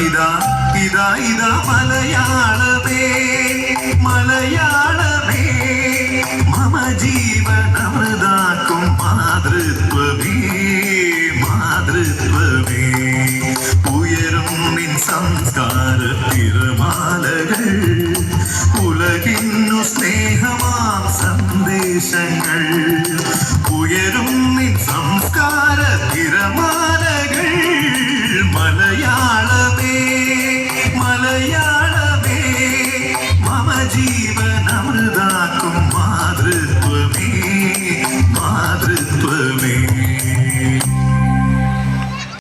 ഇതാ ഇതാ ഇതാ മലയാളമേ മലയാളമേ മമ ജീവനമൃതാക്കും മാതൃത്വമേ മാതൃത്വമേ ഉയരും നിൻ സംസ്കാര തിരമാലകൾ ഉലകിന്നു സ്നേഹമാം സന്ദേശങ്ങൾ ഉയരും